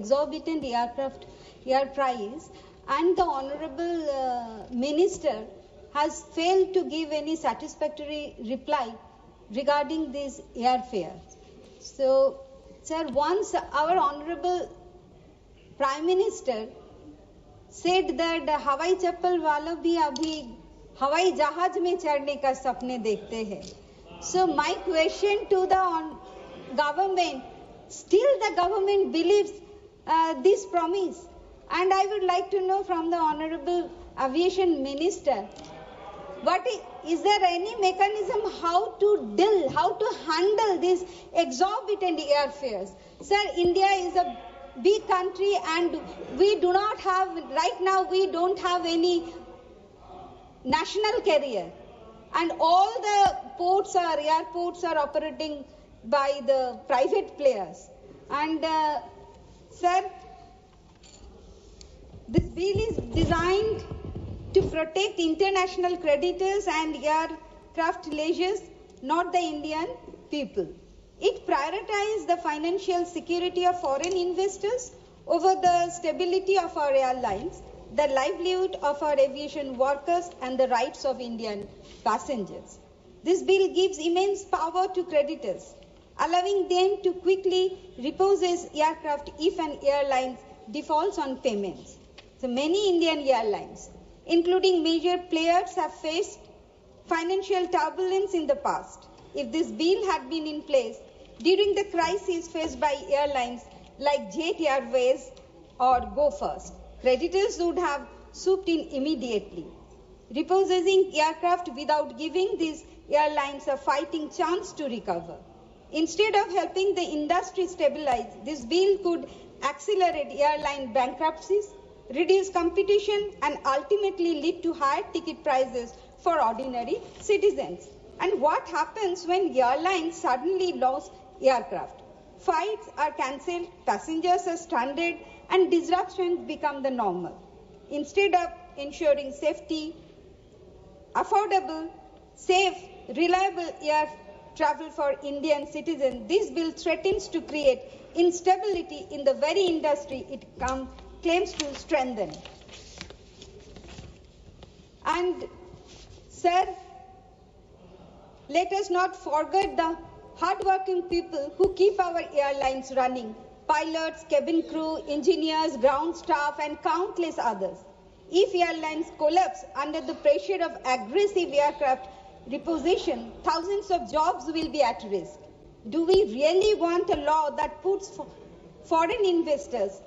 exorbitant air price, and the Honorable Minister has failed to give any satisfactory reply regarding these airfares. So, sir, once our Honorable Prime Minister said that हवाई चप्पल वालों भी अभी हवाई जहाज में चढ़ने का सपने देखते हैं. So my question to the government, still the government believes this promise, and I would like to know from the Honorable Aviation Minister, is there any mechanism how to handle these exorbitant airfares? Sir, India is a big country and we do not have, right now we don't have any national carrier, and all the airports are operating by the private players. And sir, this bill is designed to protect international creditors and aircraft leases, not the Indian people. It prioritizes the financial security of foreign investors over the stability of our airlines, the livelihood of our aviation workers, and the rights of Indian passengers. This bill gives immense power to creditors, allowing them to quickly repossess aircraft if an airline defaults on payments. So many Indian airlines, including major players, have faced financial turbulence in the past. If this bill had been in place during the crisis faced by airlines like Jet Airways or Go First, creditors would have swooped in immediately, repossessing aircraft without giving these airlines a fighting chance to recover. Instead of helping the industry stabilize, this bill could accelerate airline bankruptcies, reduce competition, and ultimately lead to higher ticket prices for ordinary citizens. And what happens when airlines suddenly lose aircraft? Flights are cancelled, passengers are stranded, and disruptions become the normal. Instead of ensuring safety, affordable, safe, reliable air travel for Indian citizens, this bill threatens to create instability in the very industry it claims to strengthen. And, sir, let us not forget the hardworking people who keep our airlines running: pilots, cabin crew, engineers, ground staff, and countless others. If airlines collapse under the pressure of aggressive aircraft repossession, thousands of jobs will be at risk. Do we really want a law that puts foreign investors'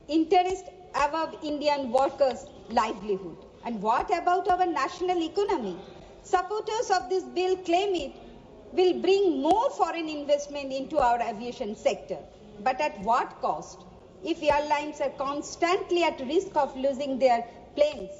interest above Indian workers' livelihood? And what about our national economy? Supporters of this bill claim it will bring more foreign investment into our aviation sector. But at what cost? If airlines are constantly at risk of losing their planes,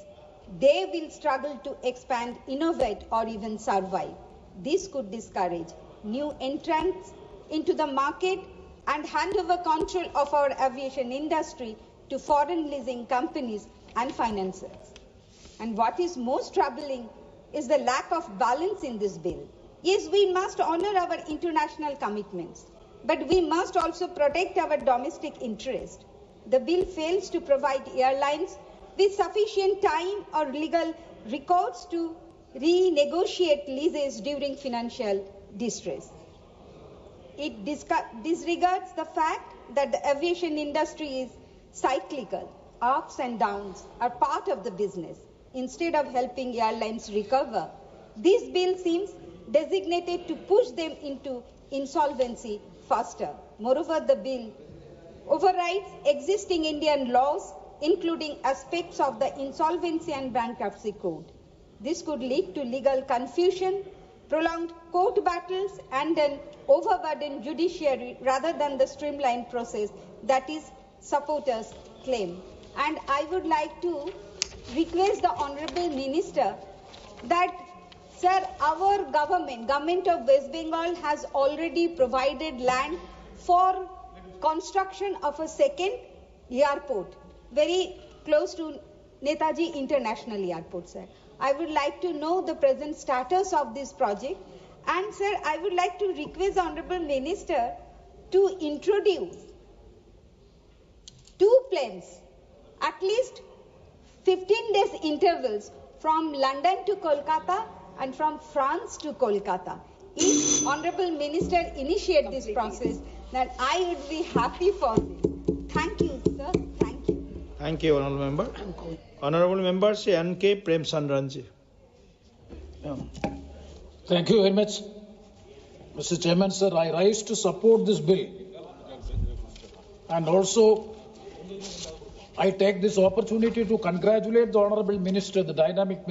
they will struggle to expand, innovate, or even survive. This could discourage new entrants into the market and hand over control of our aviation industry to foreign leasing companies and financiers. And what is most troubling is the lack of balance in this bill. Yes, we must honor our international commitments, but we must also protect our domestic interest. The bill fails to provide airlines with sufficient time or legal recourse to renegotiate leases during financial distress. It disregards the fact that the aviation industry is cyclical. Ups and downs are part of the business. Instead of helping airlines recover, this bill seems designated to push them into insolvency faster. Moreover, the bill overrides existing Indian laws, including aspects of the Insolvency and Bankruptcy Code. This could lead to legal confusion, prolonged court battles, and an overburdened judiciary rather than the streamlined process that its supporters claim. And I would like to request the Honorable Minister that, sir, our government of West Bengal has already provided land for construction of a second airport very close to Netaji International Airport, sir. I would like to know the present status of this project. And, sir, I would like to request the Honorable Minister to introduce planes, at least 15 days intervals from London to Kolkata and from France to Kolkata. If Honorable Minister initiate this process, then I would be happy for this. Thank you, sir. Thank you. Thank you, Honorable Member. Honorable Member, Shri N.K. Prem Chandranji. Thank you very much. Mr. Chairman, sir, I rise to support this bill. And also, I take this opportunity to congratulate the Honorable Minister, the dynamic Minister.